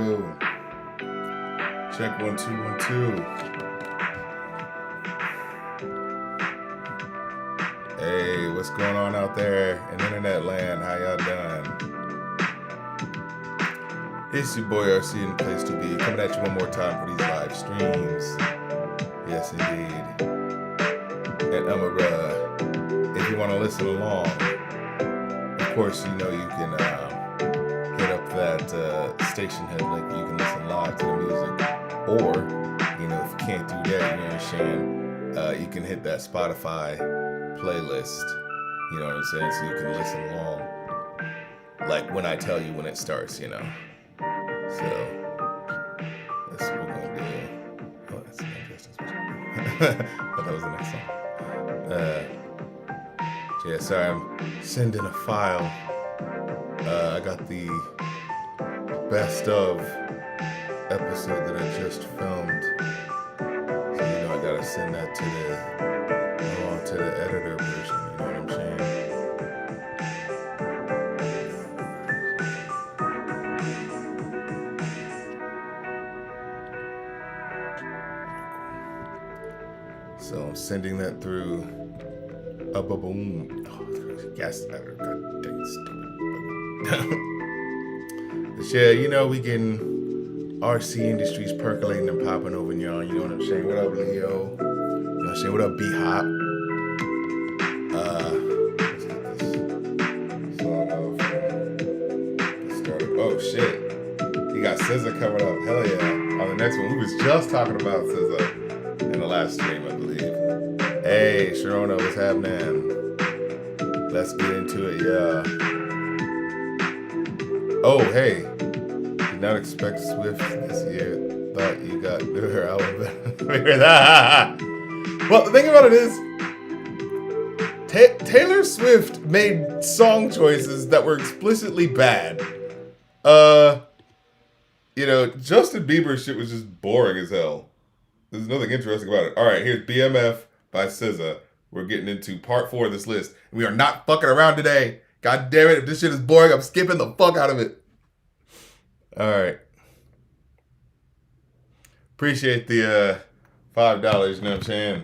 yo. Check 1 2 1 2. Hey, what's going on out there in internet land? How y'all doing? It's your boy RC in the place to be. Coming at you one more time for these live streams. Yes, indeed. And if you want to listen along, of course, you know you can hit up that station head link. You can listen live to the music. Or, you know, if you can't do that, you know what I'm saying, you can hit that Spotify playlist. You know what I'm saying? So you can listen along. Like when I tell you when it starts, you know. So, that's what we're going to do. Oh, that's not just as much. I thought that was the next song. Yeah, sorry, I'm sending a file. I got the best of episode that I just filmed. So, you know, I gotta send that to the editor version, you know what I'm saying? So I'm sending that through a boom. Oh, gas editor, god dang stupid. But yeah, you know, we can RC Industries percolating and popping over in y'all, you know what I'm saying? What up, Leo? You know what I'm saying? What up, B-Hop? Let's get this song off. Let's start it. Oh, shit. You got SZA coming up. Hell yeah. On the next one. We was just talking about SZA in the last stream, I believe. Hey, Sharona, what's happening? Let's get into it, yeah. Oh, hey. Did not expect Swift this year. Thought you got her album. Well, the thing about it is, Taylor Swift made song choices that were explicitly bad. You know, Justin Bieber's shit was just boring as hell. There's nothing interesting about it. All right, here's BMF by SZA. We're getting into part 4 of this list. We are not fucking around today. God damn it, if this shit is boring, I'm skipping the fuck out of it. All right. Appreciate the $5, you know what I'm saying?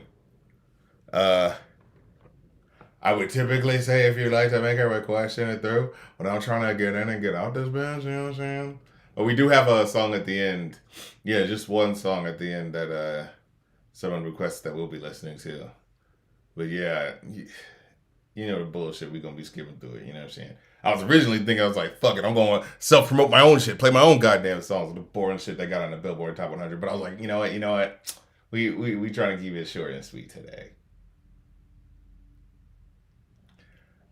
I would typically say if you'd like to make a request, send it through. But I'm trying to get in and get out this bitch, you know what I'm saying? But we do have a song at the end. Yeah, just one song at the end that someone requests that we'll be listening to. But yeah, you know the bullshit we gonna be skipping through it, you know what I'm saying? I was originally thinking, I was like, fuck it, I'm going to self-promote my own shit, play my own goddamn songs, the boring shit they got on the Billboard Top 100. But I was like, you know what? We trying to keep it short and sweet today.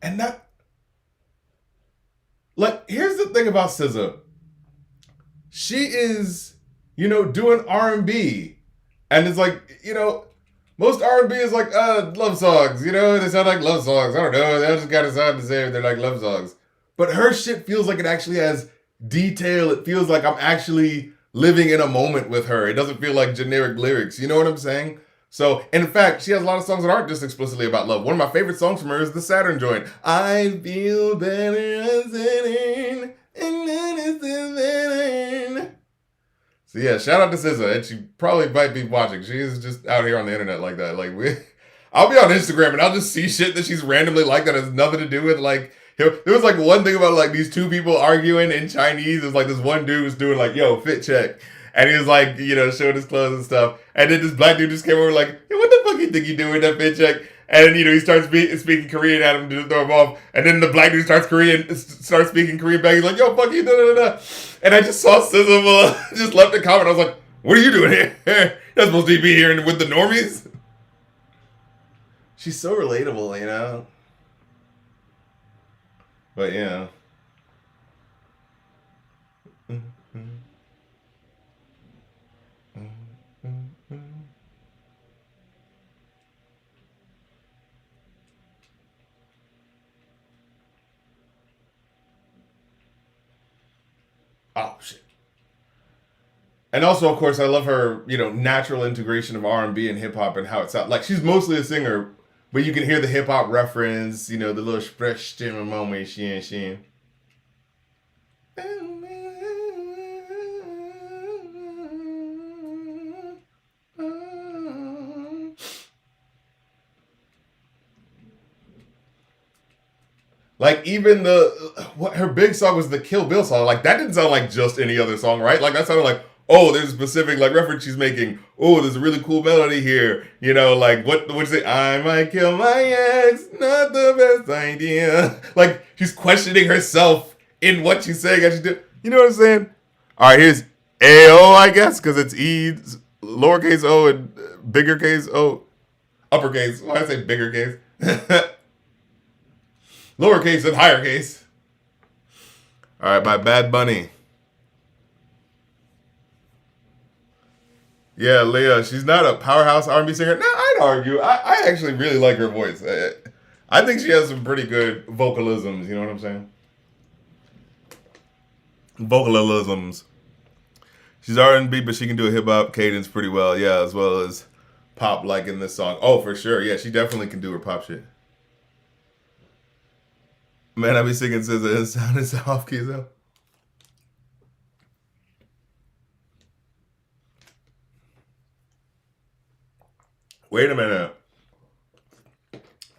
And that, like, here's the thing about SZA. She is, you know, doing R&B. And it's like, you know, most R&B is like, love songs, you know? They sound like love songs. I don't know. They just got to sound the same. They're like love songs. But her shit feels like it actually has detail. It feels like I'm actually living in a moment with her. It doesn't feel like generic lyrics. You know what I'm saying? So, in fact, she has a lot of songs that aren't just explicitly about love. One of my favorite songs from her is the Saturn joint. I feel better as Saturn, and then it's Saturn. So yeah, shout out to SZA, and she probably might be watching. She is just out here on the internet like that. Like I'll be on Instagram and I'll just see shit that she's randomly like that has nothing to do with like. There was like one thing about like these two people arguing in Chinese. There's like this one dude was doing like, yo, fit check. And he was like, you know, showing his clothes and stuff. And then this black dude just came over like, hey, what the fuck you think you doing with that fit check? And then, you know, he starts speaking Korean at him to throw him off. And then the black dude starts speaking Korean back. He's like, yo, fuck you, da da da. And I just saw SZA just left a comment. I was like, what are you doing here? You're not supposed to be here with the normies. She's so relatable, you know? But, yeah. Oh, shit. And also, of course, I love her, you know, natural integration of R&B and hip-hop and how it sounds. Like, she's mostly a singer, but you can hear the hip-hop reference, you know, the little Sprechstimme moment, she. Like even what her big song was the Kill Bill song. Like that didn't sound like just any other song, right? Like that sounded like, oh, there's a specific like reference she's making. Oh, there's a really cool melody here. You know, like what you say? I might kill my ex, not the best idea. Like she's questioning herself in what she's saying as she do. You know what I'm saying? All right, here's AO, I guess, because it's E, lowercase O and bigger case O, uppercase. Why did I say bigger case? Lowercase and higher case. All right, by Bad Bunny. Yeah, Leah, she's not a powerhouse R&B singer. No, I'd argue. I actually really like her voice. I think she has some pretty good vocalisms. You know what I'm saying? Vocalisms. She's R&B, but she can do a hip hop cadence pretty well. Yeah, as well as pop, like in this song. Oh, for sure. Yeah, she definitely can do her pop shit. Man, I be singing SZA and sound is off keys though. Wait a minute.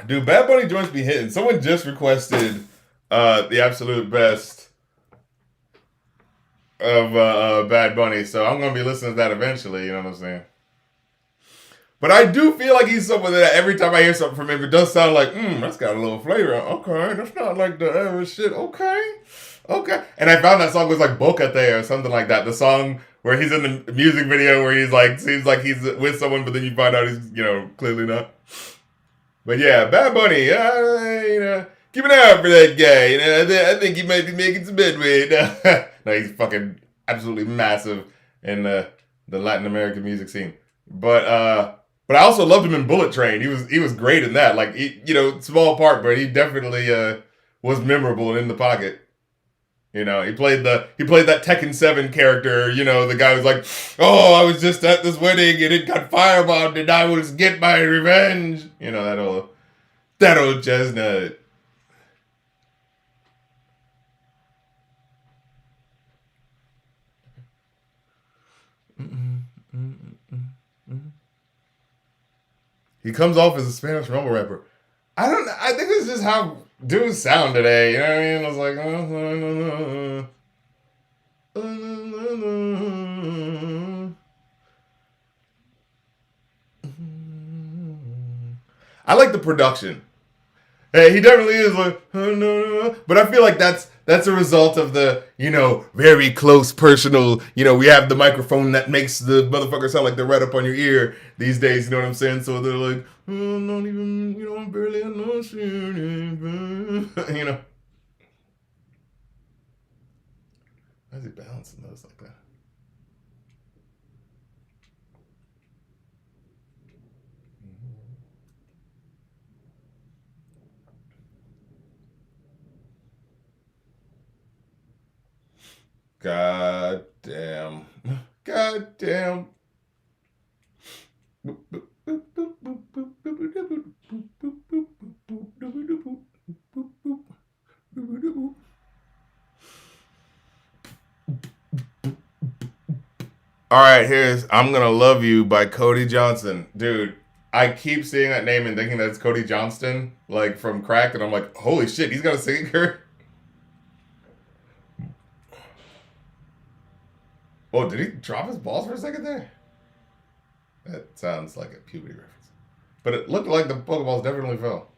Dude, Bad Bunny joints be hitting. Someone just requested the absolute best of Bad Bunny, so I'm gonna be listening to that eventually. You know what I'm saying? But I do feel like he's someone that every time I hear something from him, it does sound like, that's got a little flavor. Okay, that's not like the average shit. Okay. And I found that song was like Bocate or something like that. The song where he's in the music video where he's like, seems like he's with someone, but then you find out he's, clearly not. But yeah, Bad Bunny, keep an eye out for that guy. I think he might be making some headway. No, he's fucking absolutely massive in the Latin American music scene. But I also loved him in Bullet Train. He was great in that. Like small part, but he definitely was memorable and in the pocket. He played that Tekken 7 character. The guy was like, "Oh, I was just at this wedding and it got firebombed, and I was get my revenge." That old chestnut. He comes off as a Spanish rumble rapper. I don't know. I think it's just how dudes sound today. You know what I mean? It's like, I like the production. Hey, he definitely is like, but I feel like that's a result of the, very close personal, we have the microphone that makes the motherfucker sound like they're right up on your ear these days, you know what I'm saying? So they're like, not even, I'm barely unknown, How's he balancing those like that? God damn. God damn. All right, here's I'm Gonna Love You by Cody Johnson. Dude, I keep seeing that name and thinking that's Cody Johnston, like from Cracked, and I'm like, holy shit, he's got a singer? Oh, did he drop his balls for a second there? That sounds like a puberty reference. But it looked like the Pokeballs definitely fell.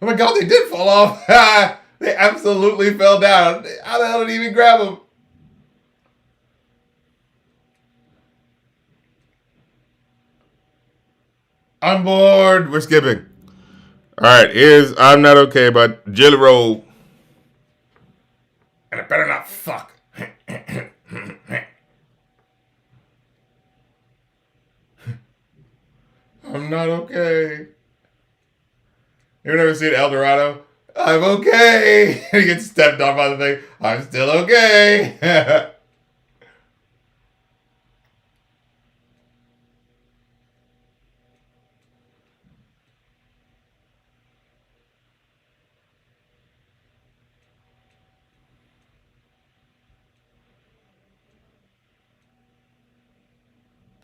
Oh my god, they did fall off. They absolutely fell down. How the hell did he even grab them? I'm bored. We're skipping. All right, here's I'm Not Okay by Jelly Roll. And I better not fuck. I'm not okay. You ever seen El Dorado? I'm okay. He gets stepped on by the thing. I'm still okay.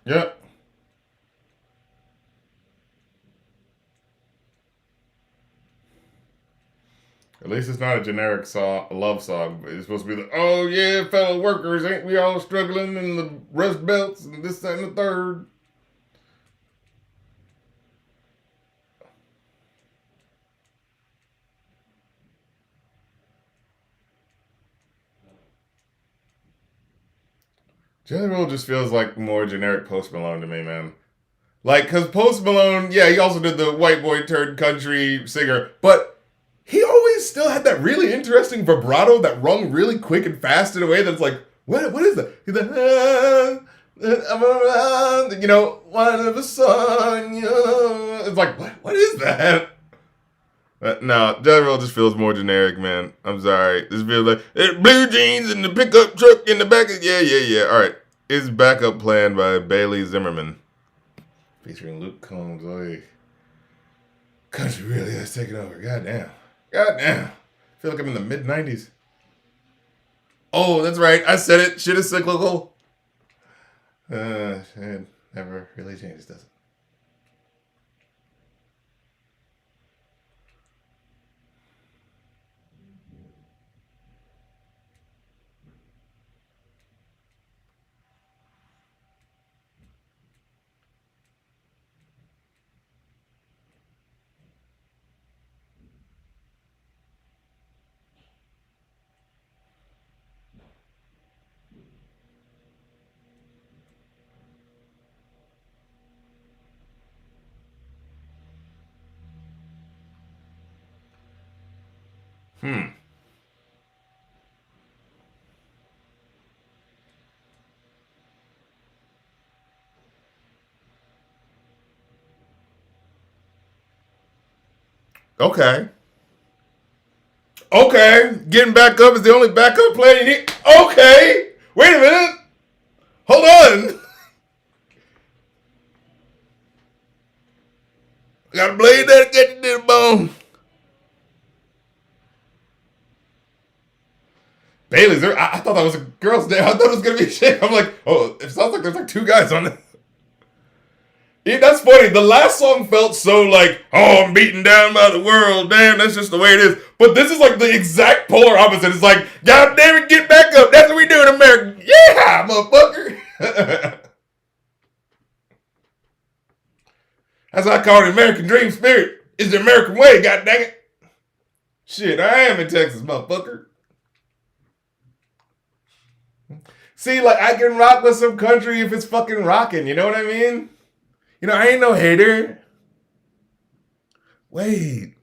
Yeah. At least it's not a generic song, a love song. But it's supposed to be like, oh yeah, fellow workers, ain't we all struggling in the rust belts and this, that, and the third. Jelly Roll just feels like more generic Post Malone to me, man. Like, because Post Malone, yeah, he also did the white boy turned country singer, but he always still had that really interesting vibrato that rung really quick and fast in a way that's like, what is that? He's like, I'm around, one of the sun, It's like, what is that? No, Jelly Roll just feels more generic, man. I'm sorry. This feels like blue jeans and the pickup truck in the back. Yeah. All right. Is backup plan by Bailey Zimmerman, featuring Luke Combs. Like, country really has taken over. Goddamn. I feel like I'm in the mid '90s. Oh, that's right. I said it. Shit is cyclical. It never really changes, does it? Hmm. Okay. Okay. Getting back up is the only backup plan you need. Okay. Wait a minute. Hold on. Got a blade that get you to the bone. Bailey's there. I thought that was a girl's name. I thought it was gonna be a chick. I'm like, oh, it sounds like there's like two guys on it. Yeah, that's funny. The last song felt so like, oh, I'm beaten down by the world. Damn, that's just the way it is. But this is like the exact polar opposite. It's like, God damn it, get back up. That's what we do in America. Yeah, motherfucker. That's what I call the American dream spirit. It's the American way, god dang it. Shit, I am in Texas, motherfucker. See, like, I can rock with some country if it's fucking rocking. You know what I mean? I ain't no hater. Wait.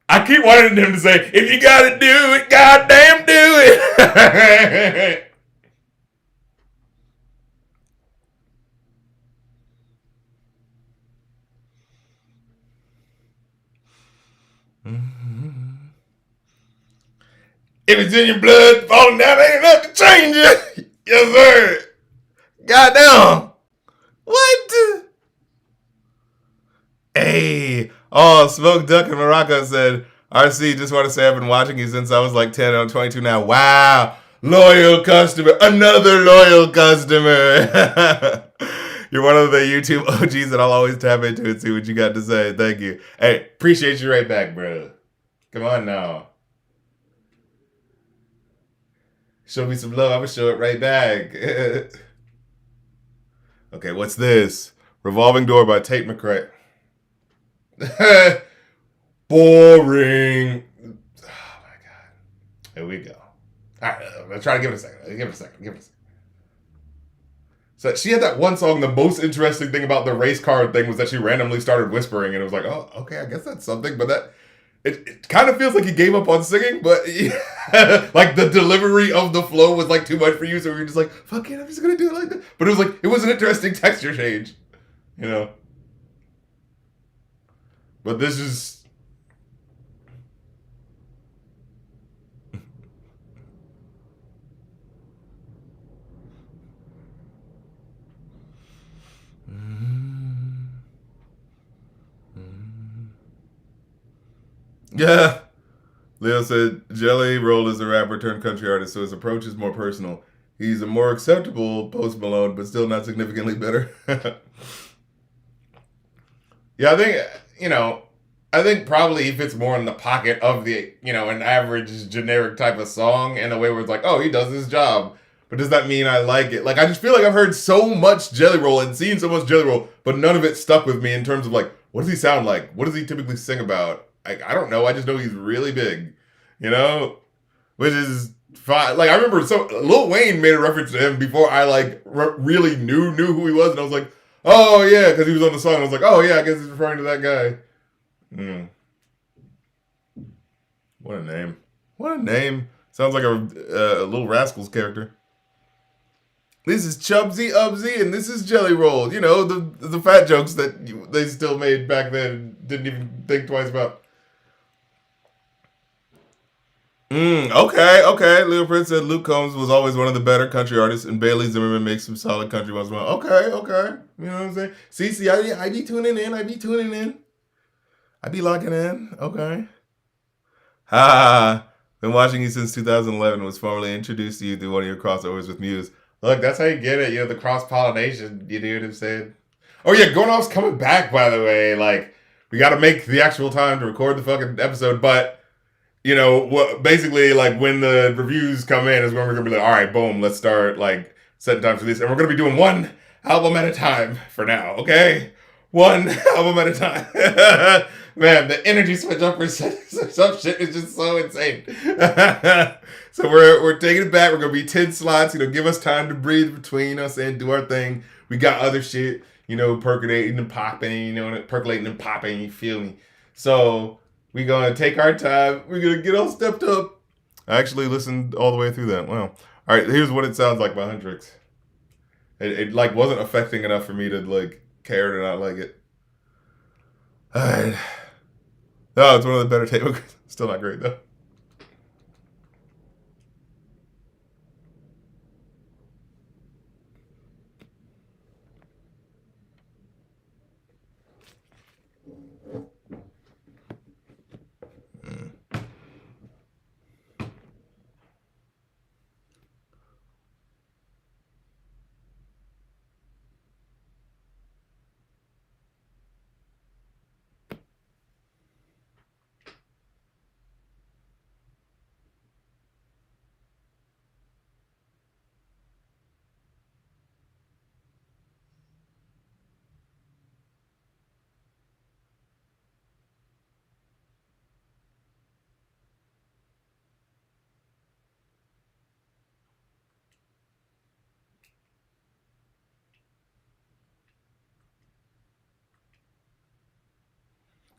I keep wanting him to say, if you gotta do it, goddamn do it. If it's in your blood, falling down ain't enough to change it. Yes, sir. Goddamn. What? Hey. Oh, Smoke Duck in Morocco said, RC, just want to say I've been watching you since I was like 10 and I'm 22 now. Wow. Loyal customer. Another loyal customer. You're one of the YouTube OGs that I'll always tap into and see what you got to say. Thank you. Hey, appreciate you right back, bro. Come on now. Show me some love. I'm going to show it right back. Okay, what's this? Revolving Door by Tate McRae. Boring. Oh, my God. Here we go. All right, I'm going to try to give it a second. Give it a second. So she had that one song. The most interesting thing about the race car thing was that she randomly started whispering, and it was like, oh, okay, I guess that's something. But it kind of feels like he gave up on singing, but like the delivery of the flow was like too much for you, so you're just like, fuck it, I'm just gonna do it like that. But it was an interesting texture change, But this is. Yeah. Leo said Jelly Roll is a rapper turned country artist, so his approach is more personal. He's a more acceptable Post Malone, but still not significantly better. Yeah, I think, I think probably he fits more in the pocket of the, an average generic type of song in a way where it's like, oh, he does his job. But does that mean I like it? Like, I just feel like I've heard so much Jelly Roll and seen so much Jelly Roll, but none of it stuck with me in terms of like, what does he sound like? What does he typically sing about? I don't know. I just know he's really big, which is fine. Like, I remember Lil Wayne made a reference to him before I like really knew who he was, and I was like, oh yeah, because he was on the song. I was like, oh yeah, I guess he's referring to that guy. What a name! What a name! Sounds like a Little Rascals character. This is Chubsy Ubsy, and this is Jelly Roll. The fat jokes that they still made back then. Didn't even think twice about. Okay. Lil Prince said Luke Combs was always one of the better country artists, and Bailey Zimmerman makes some solid country once in a while. Okay. You know what I'm saying? See, I be tuning in. I be locking in. Okay. Ha. Been watching you since 2011. Was formally introduced to you through one of your crossovers with Muse. Look, that's how you get it. The cross-pollination. You know what I'm saying? Oh, yeah, Going Off's coming back, by the way. Like, we got to make the actual time to record the fucking episode, but basically, like, when the reviews come in is when we're going to be like, all right, boom, let's start, like, setting time for this. And we're going to be doing one album at a time for now, okay? One album at a time. Man, the energy switch up for some shit is just so insane. So we're taking it back. We're going to be 10 slots, give us time to breathe between us and do our thing. We got other shit, percolating and popping, percolating and popping, you feel me? So we're going to take our time. We're going to get all stepped up. I actually listened all the way through that. Wow. All right, here's what it sounds like by Huntrix. It like wasn't affecting enough for me to like care to not like it. All right. No, it's one of the better table. Still not great though.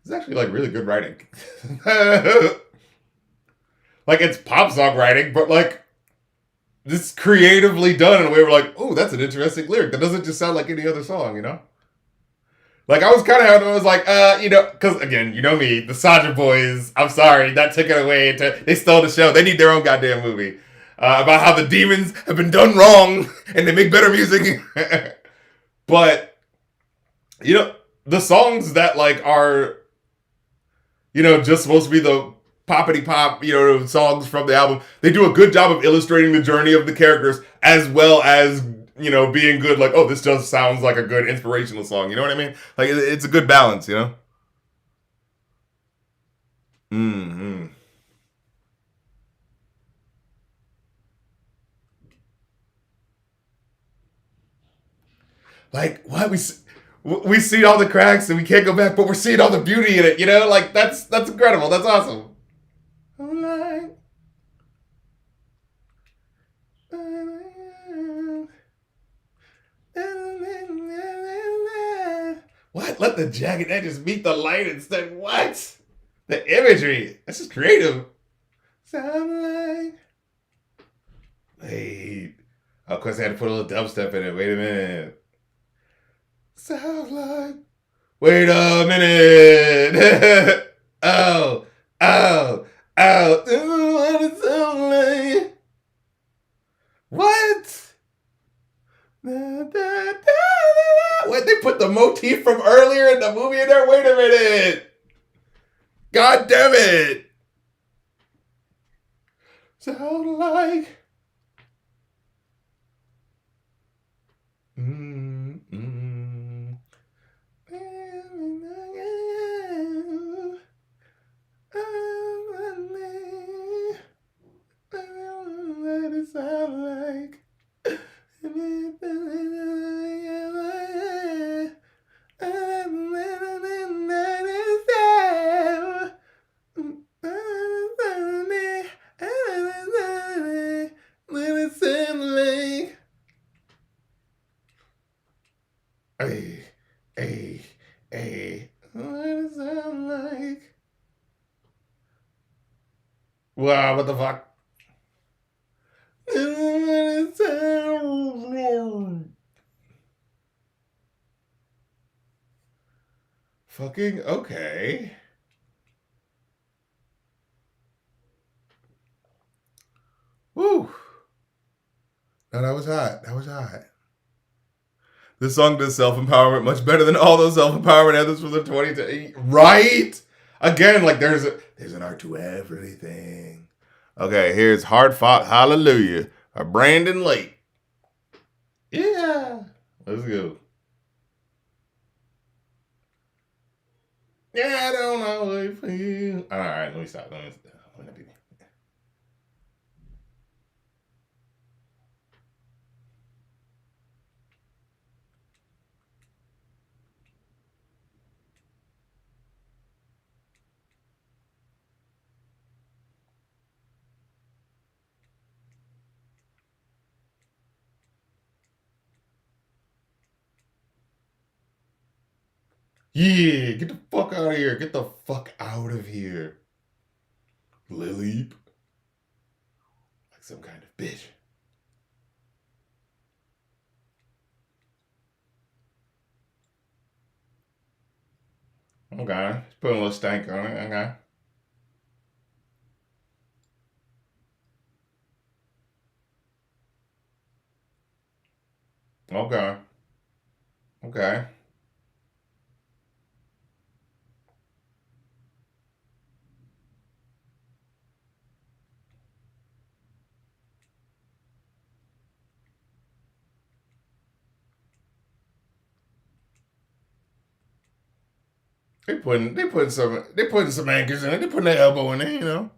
It's actually like really good writing. Like it's pop song writing, but like this creatively done in a way where like, oh, that's an interesting lyric. That doesn't just sound like any other song, Like I was kind of, I was like, because again, you know me, the Saja Boys. I'm sorry, that took it away. They stole the show. They need their own goddamn movie about how the demons have been done wrong and they make better music. But the songs that like are, just supposed to be the poppity pop, songs from the album. They do a good job of illustrating the journey of the characters as well as, being good. Like, oh, this just sounds like a good inspirational song. You know what I mean? Like, it's a good balance, Mm-hmm. Like, what? We see all the cracks and we can't go back, but we're seeing all the beauty in it, Like, that's incredible. That's awesome. I'm like... What? Let the jagged edges meet the light instead. What? The imagery. This is creative. Sound like... Wait. Of course, I had to put a little dubstep in it. Wait a minute. Sound like... Wait a minute. Oh. What it sound like? What? What? They put the motif from earlier in the movie in there? Wait a minute. God damn it. sound like. Mm-mm. What it sound like. Hey, hey, hey. What does it sound like? Wow, what the fuck? What does it sound like? Fucking okay. Woo. No, that was hot. That was hot. This song does self-empowerment much better than all those self-empowerment anthems from the 20 to 80. Right? Again, like there's an art to everything. Okay, here's Hard Fought Hallelujah by Brandon Lake. Yeah. Let's go. Yeah, I don't know how I feel. All right, let me stop. Let me be. Yeah, get the fuck out of here. Get the fuck out of here. Lily. Like some kind of bitch. Okay. Just put a little stank on it. Okay. Okay. Okay. They putting some anchors in it. They putting their elbow in it, you know.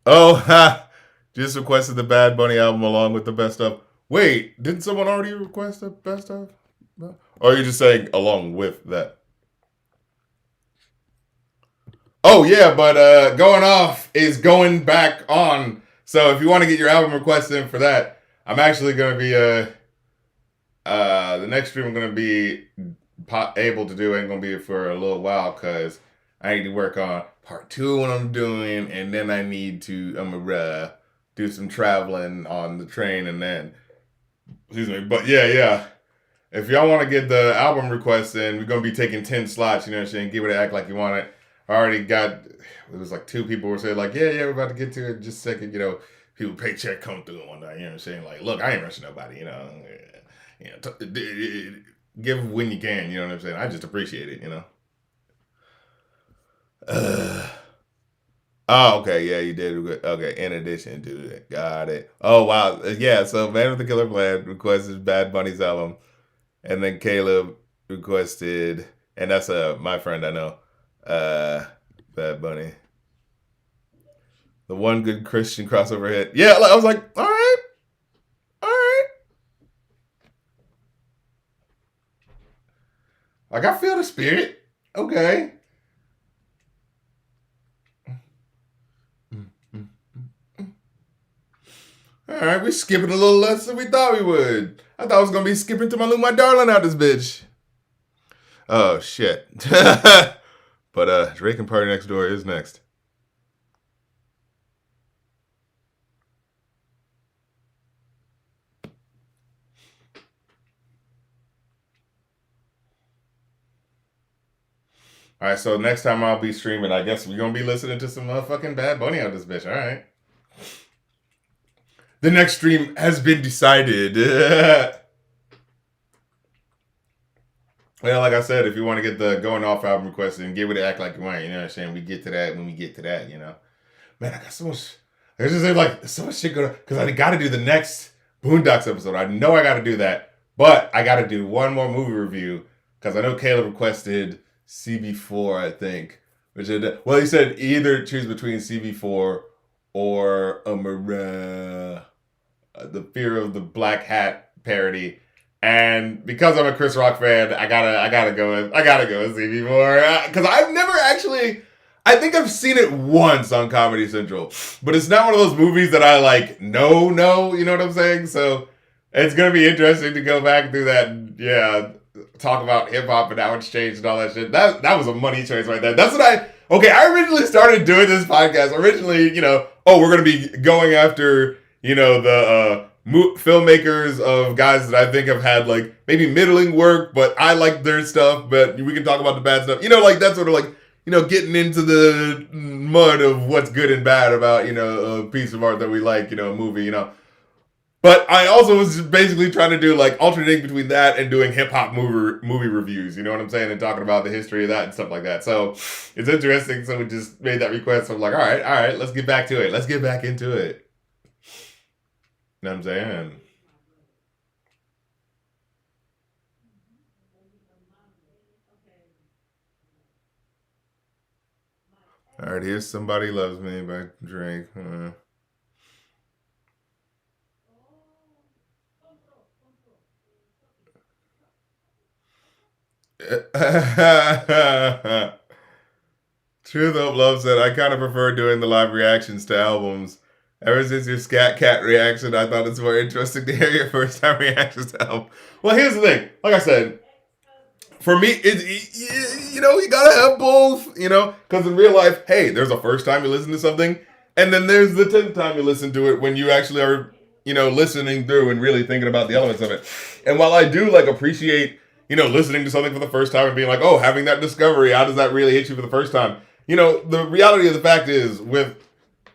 Oh, ha! Just requested the Bad Bunny album along with the best of. Wait, didn't someone already request the best of? No? Or are you just saying along with that? Oh yeah, but going off is going back on. So if you want to get your album request in for that, I'm actually gonna be the next stream I'm gonna be able to do ain't gonna be for a little while because I need to work on part 2 of what I'm doing, and then I need to do some traveling on the train, and then excuse me. But yeah. If y'all want to get the album requests in, we're gonna be taking 10 slots. You know what I'm saying? Give it act like you want it. I already got. It was like 2 people were saying like, yeah, we're about to get to it in just a second. You know, people paycheck come through and whatnot. You know what I'm saying? Like, look, I ain't rushing nobody. Give when you can. You know what I'm saying? I just appreciate it. You know. Oh, okay, yeah, you did. Okay, in addition to that, got it. Oh wow, yeah. So, Man with the Killer Plan requested Bad Bunny's album, and then Caleb requested, and that's my friend I know, Bad Bunny, the one good Christian crossover hit. Yeah, I was like, all right, like I feel the spirit. Okay. All right, we're skipping a little less than we thought we would. I thought I was gonna be skipping to my darling out this bitch. Oh shit. But Drake and Party Next Door is next. All right, so next time I'll be streaming, I guess we're gonna be listening to some motherfucking Bad Bunny out this bitch. All right. The next stream has been decided. Well, like I said, if you want to get the Going Off album requested and give it to Act Like You Want, you know what I'm saying? We get to that when we get to that, you know. man, I got so much. There's just like so much shit going because I got to do the next Boondocks episode. I know I got to do that, but I got to do one more movie review because I know Caleb requested CB4. I think, which well, he said either choose between CB4 or the Fear of the Black Hat parody. And because I'm a Chris Rock fan, I gotta go with CB4 because I've never actually. I think I've seen it once on Comedy Central, but it's not one of those movies that I like. No, you know what I'm saying? So it's gonna be interesting to go back through that. And, yeah, talk about hip hop and how it's changed and all that shit. That was a money choice right there. That's what I originally started doing this podcast. Originally, we're gonna be going after the filmmakers of guys that I think have had like maybe middling work, but I like their stuff. But we can talk about the bad stuff. Like that sort of like. Getting into the mud of what's good and bad about, a piece of art that we like, a movie, But I also was just basically trying to do like alternating between that and doing hip hop movie reviews, you know what I'm saying? And talking about the history of that and stuff like that. So it's interesting. Someone just made that request. So I'm like, all right, let's get back to it. Let's get back into it. You know what I'm saying? All right, here's Somebody Loves Me by Drake. Truth Hope Love said, I kind of prefer doing the live reactions to albums. Ever since your Scat Cat reaction, I thought it's more interesting to hear your first time reactions to album. Well, here's the thing. Like I said, for me, you gotta have both, because in real life, hey, there's a first time you listen to something, and then there's the 10th time you listen to it when you actually are, listening through and really thinking about the elements of it. And while I do like appreciate, listening to something for the first time and being like, oh, having that discovery, how does that really hit you for the first time? The reality of the fact is with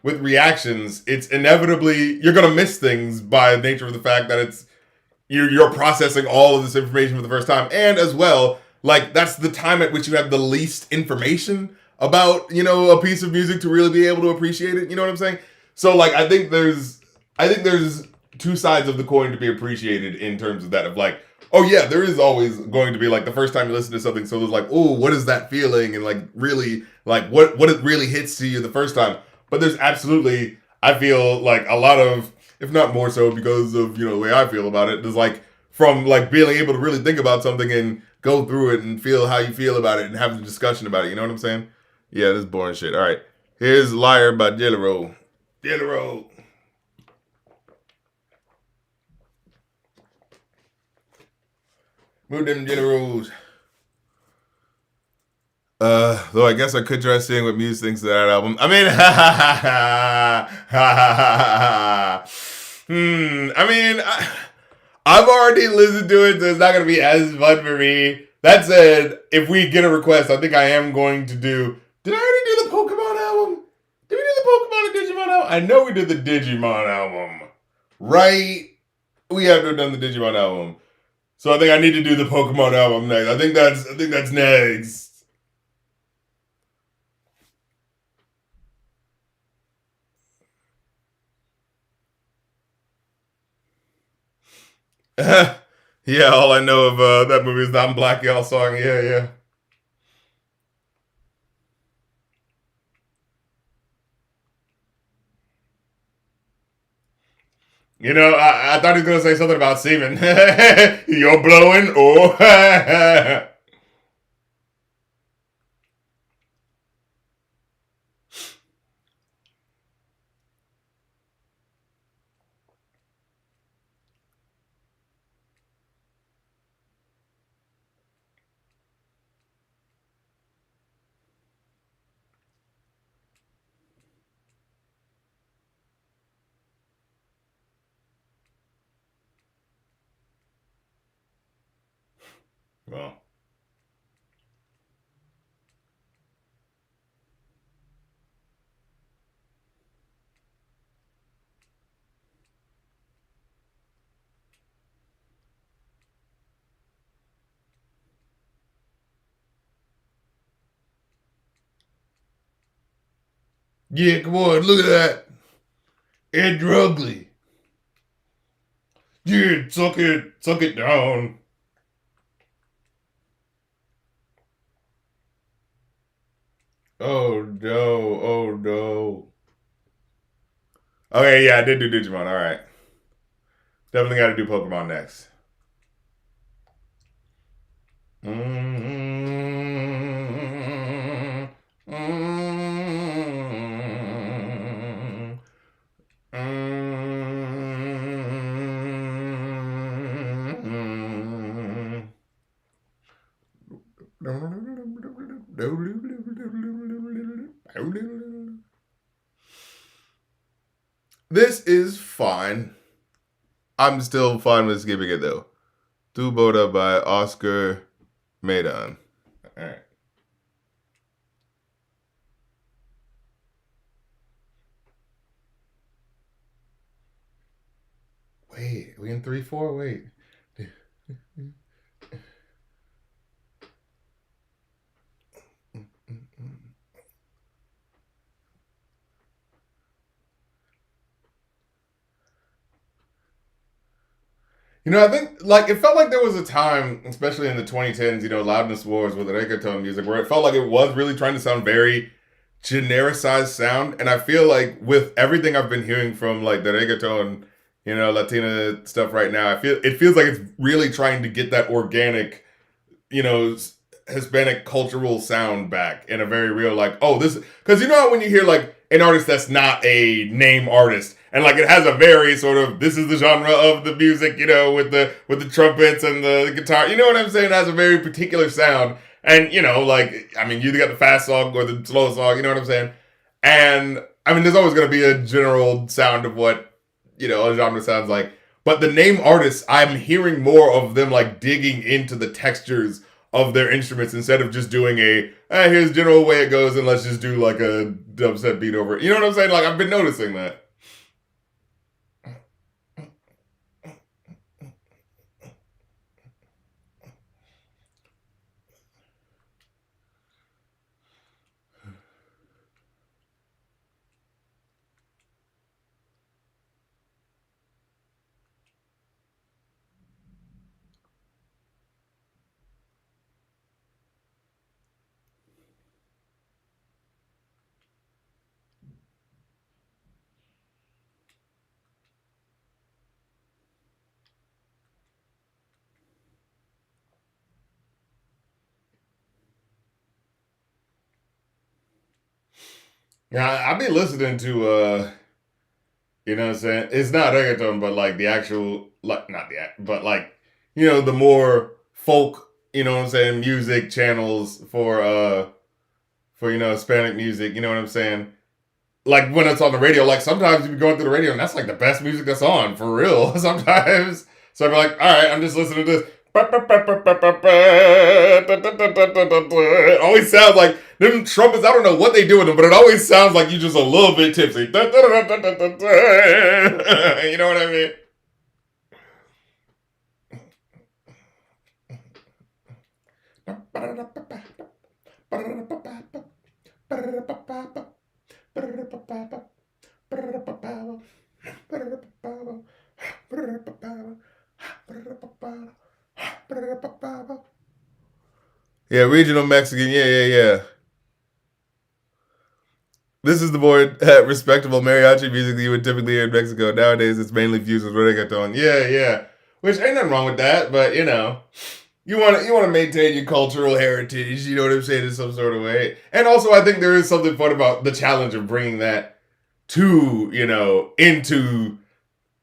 reactions, it's inevitably you're gonna miss things by nature of the fact that it's you're processing all of this information for the first time, and as well, like that's the time at which you have the least information about a piece of music to really be able to appreciate it. You know what I'm saying? So like I think there's two sides of the coin to be appreciated in terms of that of like, oh yeah, there is always going to be like the first time you listen to something, so there's like, oh, what is that feeling, and like really like what it really hits to you the first time. But there's absolutely, I feel like a lot of, if not more so because of the way I feel about it, there's like from like being able to really think about something and go through it and feel how you feel about it and have the discussion about it. You know what I'm saying? Yeah, this is boring shit. All right, here's Liar by Jelly Roll. Jelly Roll. Move them Jelly Rolls. Though I guess I could try seeing what Muse thinks of that album. I mean, I mean, I've already listened to it, so it's not gonna be as fun for me. That said, if we get a request, I think I am going to do. Did I already do the Pokemon album? Did we do the Pokemon and Digimon album? I know we did the Digimon album, right? We have to have done the Digimon album, so I think I need to do the Pokemon album next. I think that's next. Yeah, all I know of that movie is that Black Y'all song. Yeah, yeah. I thought he was gonna say something about semen. You're blowing. Oh, well. Yeah, come on, look at that. Ed Drugley. Yeah, suck it down. Oh no, oh no. Okay, yeah, I did do Digimon. All right, definitely got to do Pokemon next. Mm-hmm. Mm-hmm. Mm-hmm. This is fine. I'm still fine with skipping it though. Tu Boda by Oscar Maidan. Alright. Wait, we in 3-4? Wait. I think like it felt like there was a time, especially in the 2010s, Loudness Wars with the reggaeton music, where it felt like it was really trying to sound very genericized sound. And I feel like with everything I've been hearing from like the reggaeton, Latina stuff right now, it feels like it's really trying to get that organic, you know, Hispanic cultural sound back in a very real like, oh, this, because you know how when you hear like an artist that's not a name artist and like it has a very sort of, this is the genre of the music, with the trumpets and the guitar, you know what I'm saying? It has a very particular sound. And like, I mean, you either got the fast song or the slow song, you know what I'm saying? And I mean, there's always going to be a general sound of what a genre sounds like. But the name artists, I'm hearing more of them like digging into the textures of their instruments instead of just doing here's the general way it goes and let's just do like a dubstep beat over it. You know what I'm saying? Like I've been noticing that. Yeah, I be listening to you know what I'm saying? It's not reggaeton, but like the actual like not the but like the more folk, you know what I'm saying, music channels for Hispanic music, you know what I'm saying? Like when it's on the radio, like sometimes you be going through the radio and that's like the best music that's on for real. Sometimes, so I'm like, all right, I'm just listening to this. It always sounds like them trumpets. I don't know what they do with them, but it always sounds like you just a little bit tipsy. You know what I mean? Yeah, regional Mexican. Yeah, yeah, yeah. This is the more respectable mariachi music that you would typically hear in Mexico. Nowadays, it's mainly fused with reggaeton. Yeah, yeah. Which ain't nothing wrong with that, but you want to maintain your cultural heritage. You know what I'm saying in some sort of way. And also, I think there is something fun about the challenge of bringing that to into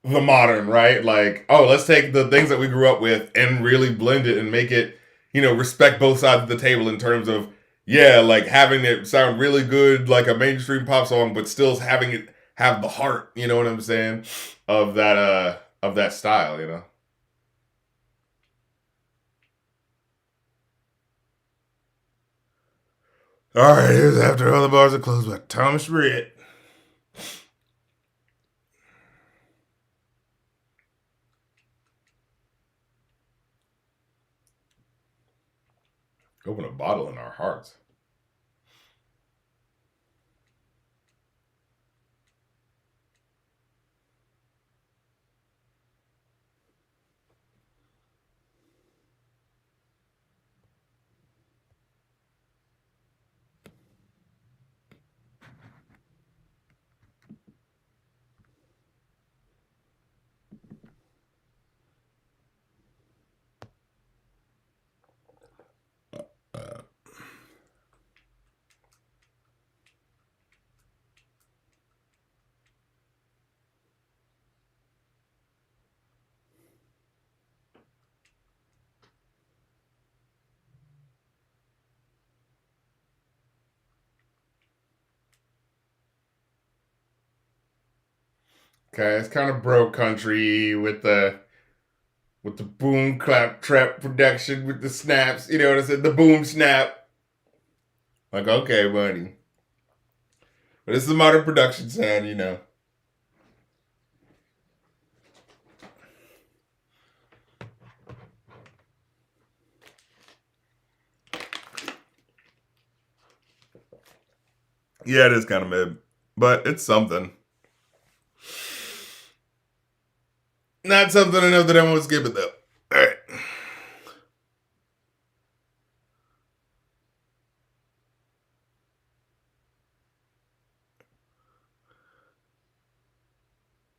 the modern, right? Like, oh, let's take the things that we grew up with and really blend it and make it, respect both sides of the table in terms of, yeah, like having it sound really good like a mainstream pop song, but still having it have the heart, you know what I'm saying, of that style. All right, here's After All the Bars Are Closed by Thomas Rhett. Open a bottle in our hearts. Okay, it's kind of bro country with the boom clap trap production with the snaps. You know what I said? The boom snap. Like, okay, buddy. But it's the modern production sound, you know. Yeah, it is kind of mid, but it's something. Not something enough that I won't skip it though. All right.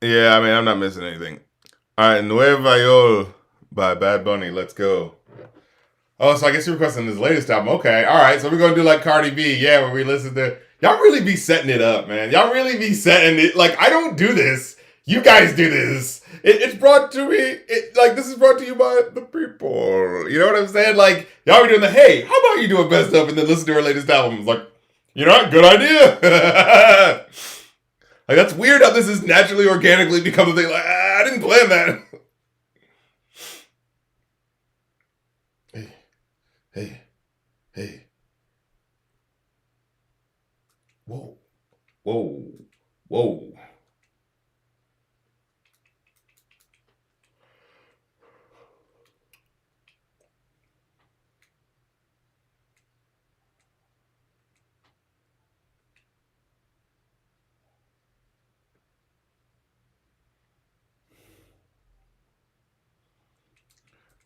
Yeah, I mean, I'm not missing anything. All right, Nueva York by Bad Bunny. Let's go. Oh, so I guess you're requesting his latest album. Okay, all right. So we're gonna do like Cardi B, yeah, where we listen to y'all really be setting it up, man. Y'all really be setting it. Like I don't do this. You guys do this. It's brought to me. Like this is brought to you by the people. You know what I'm saying? Like y'all be doing the hey, how about you do a best of and then listen to her latest album? It's like, you know what? Good idea. Like that's weird how this has naturally, organically become a thing. Like I didn't plan that. Hey, hey, hey. Whoa, whoa, whoa.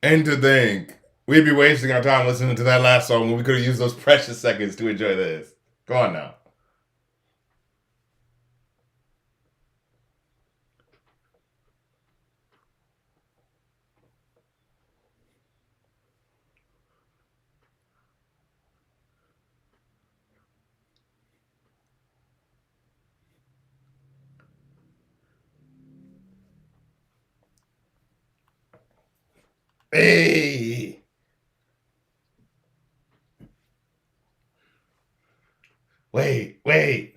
And to think, we'd be wasting our time listening to that last song when we could have used those precious seconds to enjoy this. Go on now. Hey, wait, wait,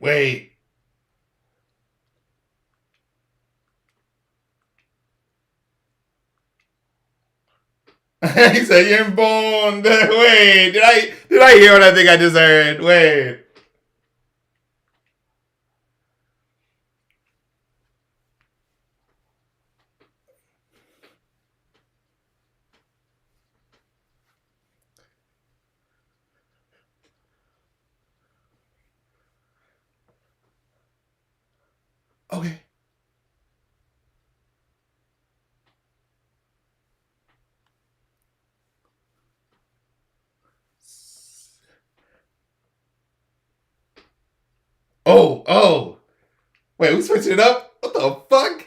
wait. He said, "You're born." Wait, did I hear what I think I just heard? Wait. Okay. Oh, oh. Wait, we switching it up? What the fuck?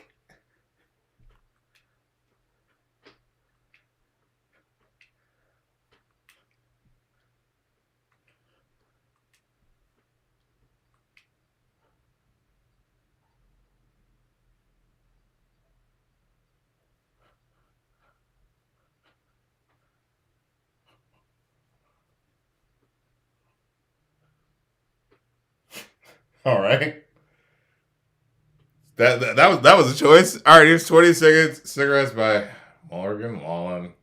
All right. That was a choice. All right, here's 20 seconds. Cigarettes by Morgan Wallen.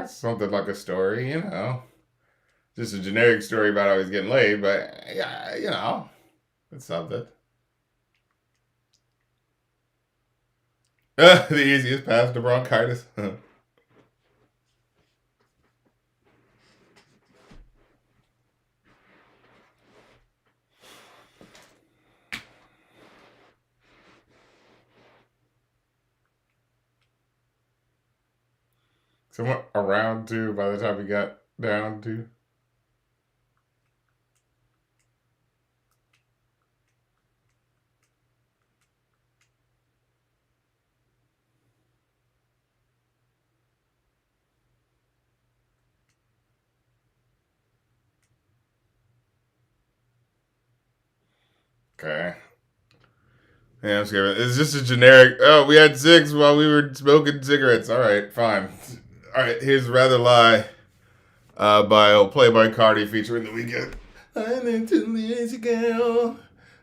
Something like a story, you know. Just a generic story about how he's getting laid, but yeah, you know, it's something. The easiest path to bronchitis. Somewhere around two by the time we got down to. Okay. Yeah, I'm scared. It's just a generic. Oh, we had six while we were smoking cigarettes. All right, fine. All right, here's "Rather Lie" by Playboy Cardi featuring The Weeknd. I'm into lazy girl.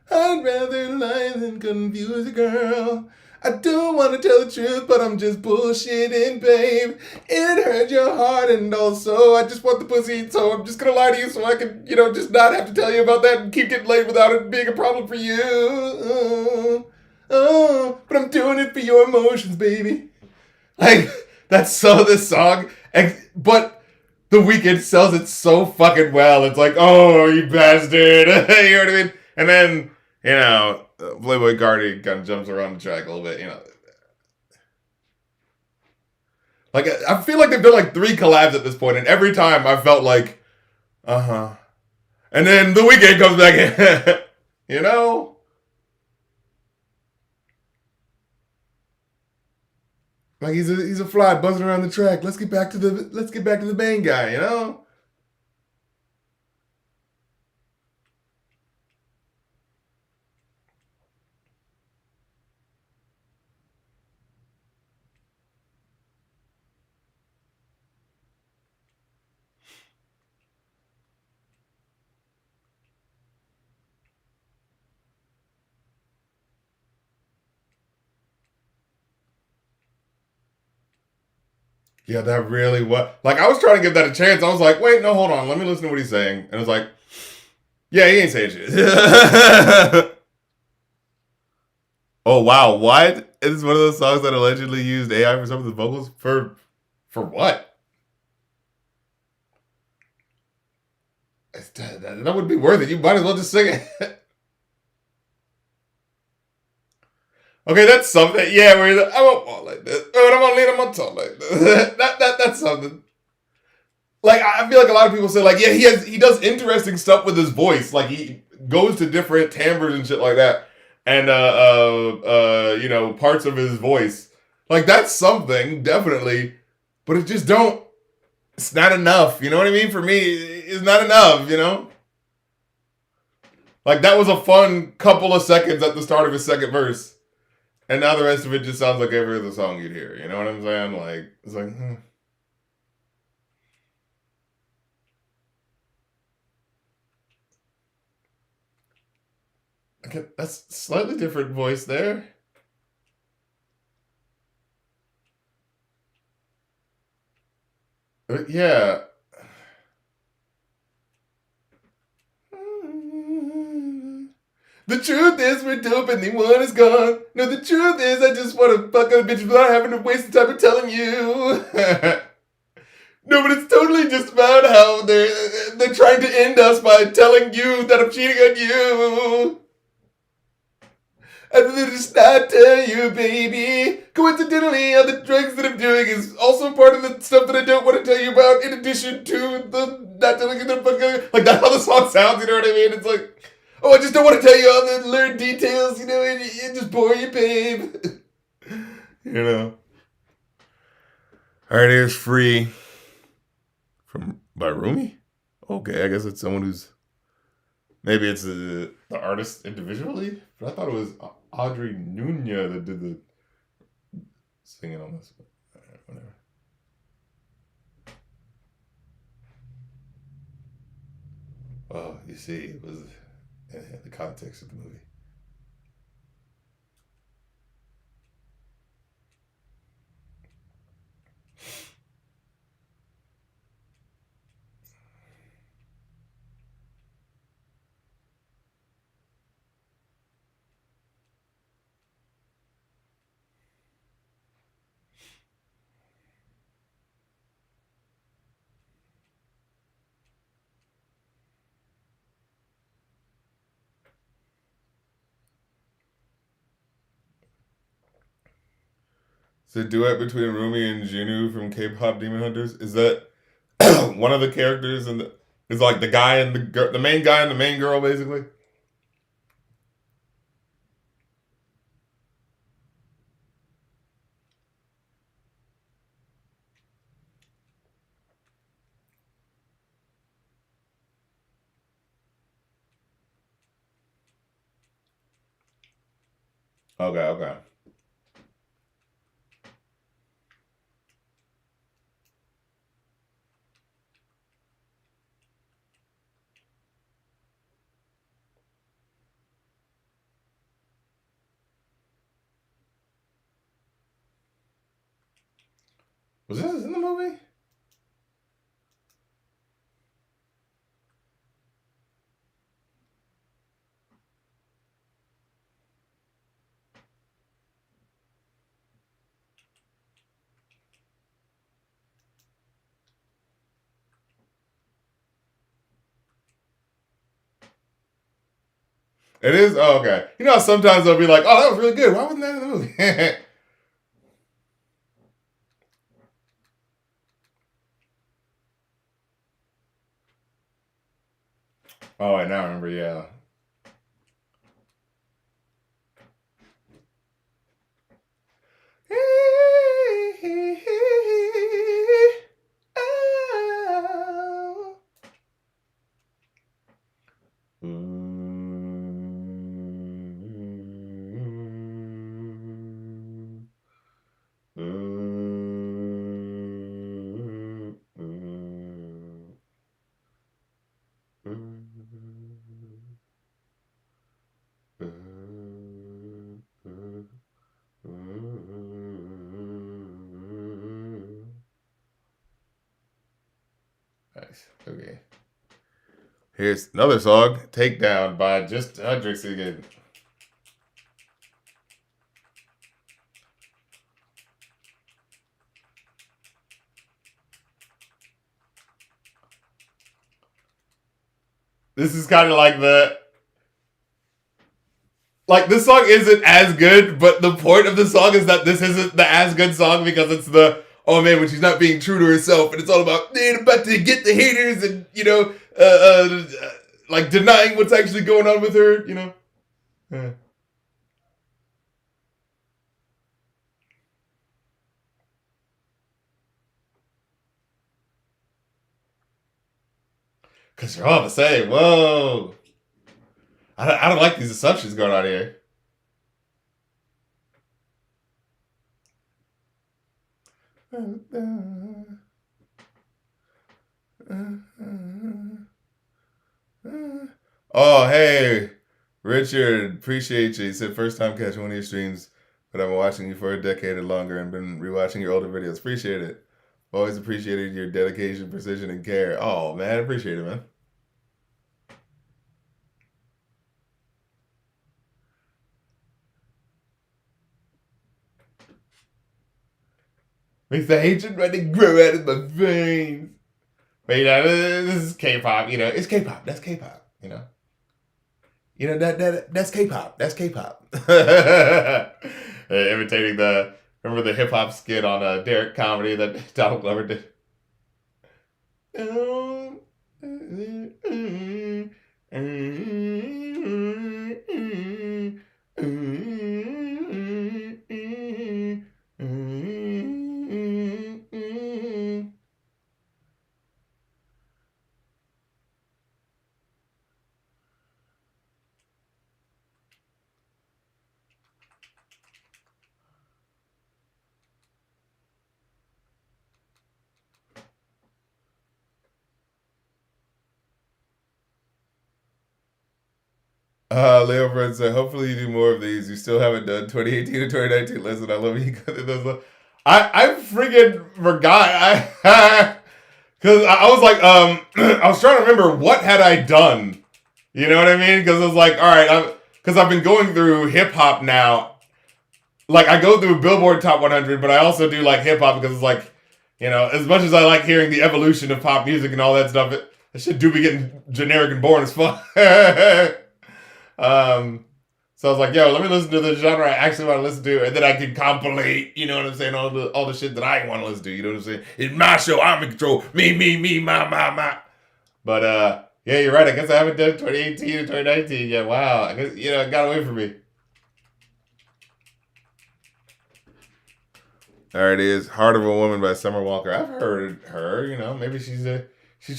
I'd rather lie than confuse a girl. I don't want to tell the truth, but I'm just bullshitting, babe. It hurt your heart, and also I just want the pussy, so I'm just gonna lie to you so I can, just not have to tell you about that and keep getting laid without it being a problem for you. But I'm doing it for your emotions, baby. Like, that's so this song, but The Weeknd sells it so fucking well. It's like, oh, you bastard. You know what I mean? And then, Playboy Cardi kind of jumps around the track a little bit, Like, I feel like they've done like 3 collabs at this point, and every time I felt like, uh-huh. And then The Weeknd comes back in, you know? Like he's a fly buzzing around the track. Let's get back to the main guy, you know? Yeah, that really was. Like, I was trying to give that a chance. I was like, wait, no, hold on. Let me listen to what he's saying. And it was like, yeah, he ain't saying shit. Oh, wow. What? Is this one of those songs that allegedly used AI for some of the vocals? For what? That would be worth it. You might as well just sing it. Okay, that's something. Yeah, where he's like, I won't walk like this. Oh, and I'm gonna lean on my tongue like this. That's something. Like, I feel like a lot of people say, like, yeah, he does interesting stuff with his voice. Like, he goes to different timbres and shit like that, and parts of his voice. Like, that's something definitely, but it just don't. It's not enough. You know what I mean? For me, it's not enough. Like that was a fun couple of seconds at the start of his second verse, and now the rest of it just sounds like every other song you'd hear. You know what I'm saying? Like it's like. Okay, that's slightly different voice there. Yeah. The truth is we're dope and the one is gone. No, the truth is I just want to fuck other bitches without having to waste the time of telling you. No, but it's totally just about how they're trying to end us by telling you that I'm cheating on you. And then just not tell you, baby. Coincidentally, the drugs that I'm doing is also part of the stuff that I don't want to tell you about, in addition to the not telling you that fucking. Like, that's how the song sounds, you know what I mean? It's like, oh, I just don't want to tell you all the learned details, and just bore you, babe. Alright, here's Free by Rumi? Okay, I guess it's someone who's. Maybe it's the artist individually, but I thought it was Audrey Nunez that did the singing on this. Whatever. Oh, you see, it was in the context of the movie. It's a duet between Rumi and Jinu from K-pop Demon Hunters. Is that one of the characters in the? Is like the guy and the main guy and the main girl, basically. Okay, okay. Was this in the movie? It is? Oh, okay. You know, sometimes they'll be like, oh, that was really good. Why wasn't that in the movie? Oh, I now remember, yeah. Nice. Okay. Here's another song, Takedown by Just Hendrix again. This is kind of like this song isn't as good, but the point of the song is that this isn't the as good song because it's the, oh man, when she's not being true to herself, and it's all about, man, about to get the haters and, like denying what's actually going on with her, you know? Yeah. Because they're all the same. Whoa. I don't like these assumptions going on here. Oh, hey, Richard, appreciate you. He said, first time catching one of your streams, but I've been watching you for a decade or longer and been rewatching your older videos. Appreciate it. Always appreciated your dedication, precision, and care. Oh, man, appreciate it, man. Makes the hatred ready to grow out of my veins. But, this is K-pop, it's K-pop. That's K-pop, that's K-pop. That's K-pop. Imitating remember the hip hop skit on Derek Comedy that Donald Glover did? Leo Fred said, hopefully you do more of these. You still haven't done 2018 to 2019 listen. I love you. I freaking forgot. Because I was like, I was trying to remember what had I done. You know what I mean? Because I was like, all right, because I've been going through hip hop now. Like I go through Billboard Top 100, but I also do like hip hop because it's like, as much as I like hearing the evolution of pop music and all that stuff, it shit do be getting generic and boring as fuck. So So I was like, yo, let me listen to the genre I actually want to listen to, and then I can compilate, you know what I'm saying, all the shit that I want to listen to, you know what I'm saying? It's my show, I'm in control. Me, my. But yeah, you're right. I guess I haven't done 2018 and 2019 yet. Wow. I guess it got away from me. There it is. Heart of a Woman by Summer Walker. I've heard her, maybe she's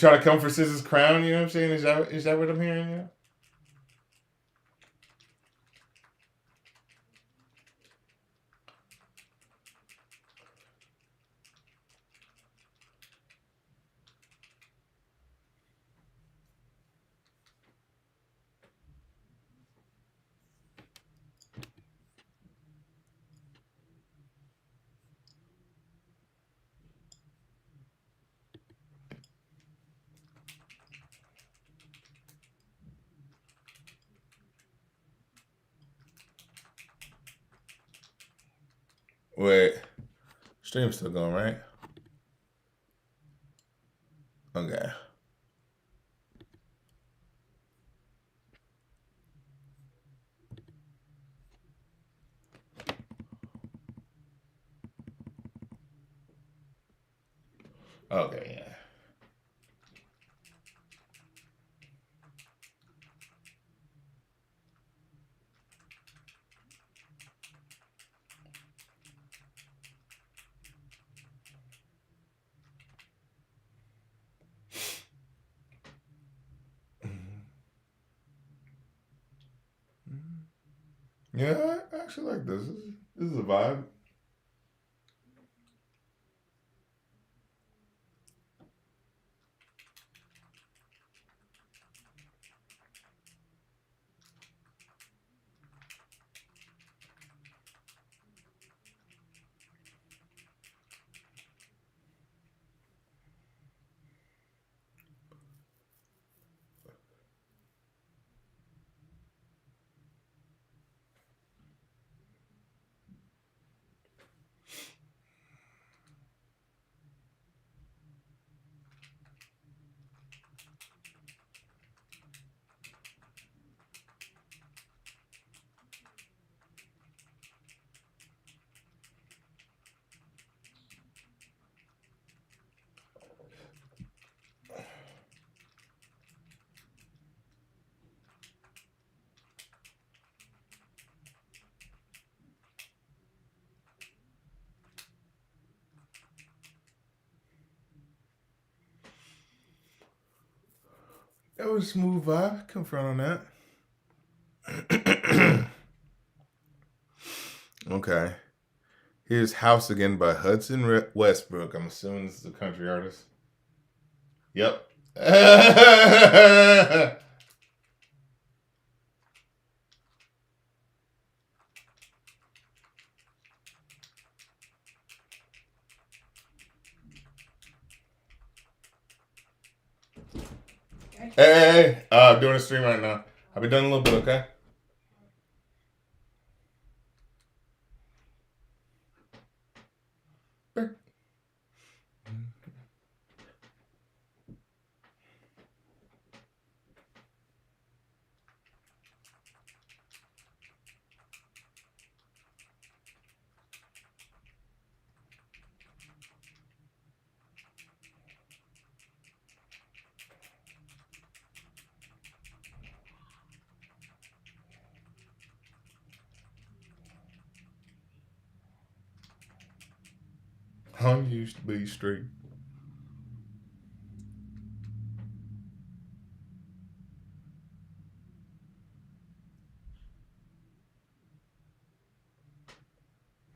trying to come for SZA's crown, you know what I'm saying? Is that what I'm hearing? Wait. Stream's still going, right? Okay. Okay, yeah. Yeah, I actually like this. This is a vibe. That was a smooth vibe. Confront on that. Okay. Here's House Again by Hudson Westbrook. I'm assuming this is a country artist. Yep. Hey, I'm doing a stream right now. I'll be done in a little bit, okay? I used to be straight.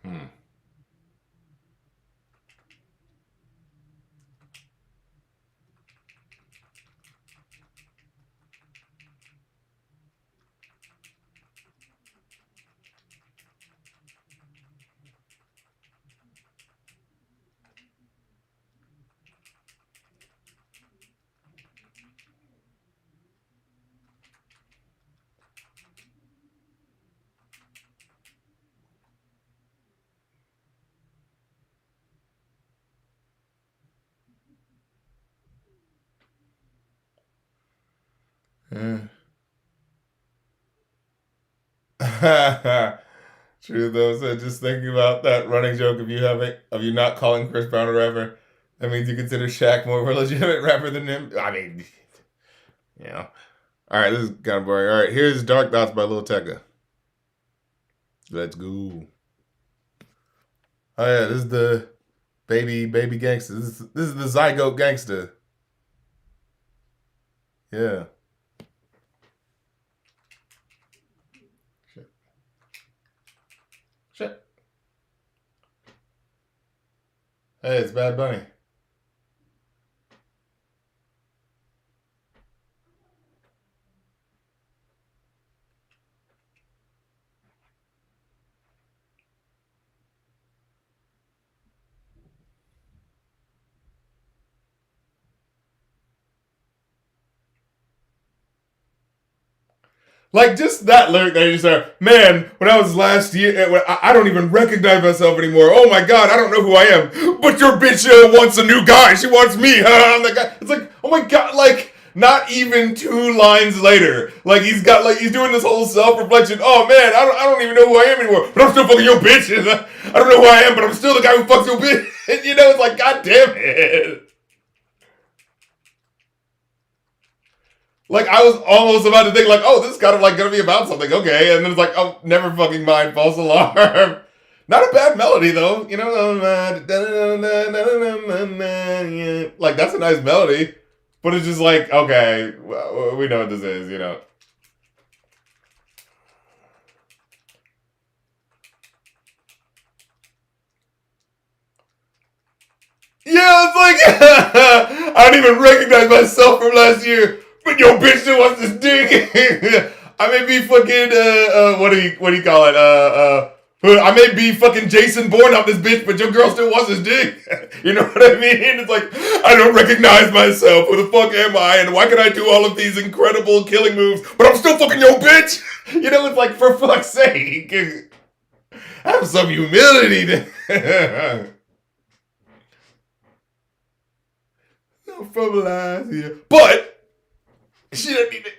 Hmm. Yeah. True though. So just thinking about that running joke of you not calling Chris Brown a rapper, that means you consider Shaq more of a legitimate rapper than him. I mean, you know. All right, this is kind of boring. All right, here's Dark Thoughts by Lil Tecca. Let's go. Oh yeah, this is the baby gangster. This is the zygote gangster. Yeah. Shit. Hey, it's Bad Bunny. Like, just that lyric that you just heard, man, when I was last year, I don't even recognize myself anymore. Oh my God, I don't know who I am. But your bitch wants a new guy. She wants me. I'm the guy. It's like, oh my God, like, not even 2 lines later. Like, he's doing this whole self-reflection. Oh man, I don't even know who I am anymore. But I'm still fucking your bitch. I don't know who I am, but I'm still the guy who fucks your bitch. You know, it's like, God damn it. Like, I was almost about to think, like, oh, this is kind of, like, gonna be about something, okay. And then it's like, oh, never fucking mind, false alarm. Not a bad melody, though. You know, like, that's a nice melody. But it's just like, okay, we know what this is, you know. Yeah, it's like, I don't even recognize myself from last year. But your bitch still wants this dick. I may be fucking what do you call it? I may be fucking Jason Bourne out this bitch, but your girl still wants this dick. You know what I mean? It's like, I don't recognize myself. Who the fuck am I? And why can I do all of these incredible killing moves, but I'm still fucking your bitch? You know, it's like, for fuck's sake, have some humility. No, from last year, but. She doesn't even.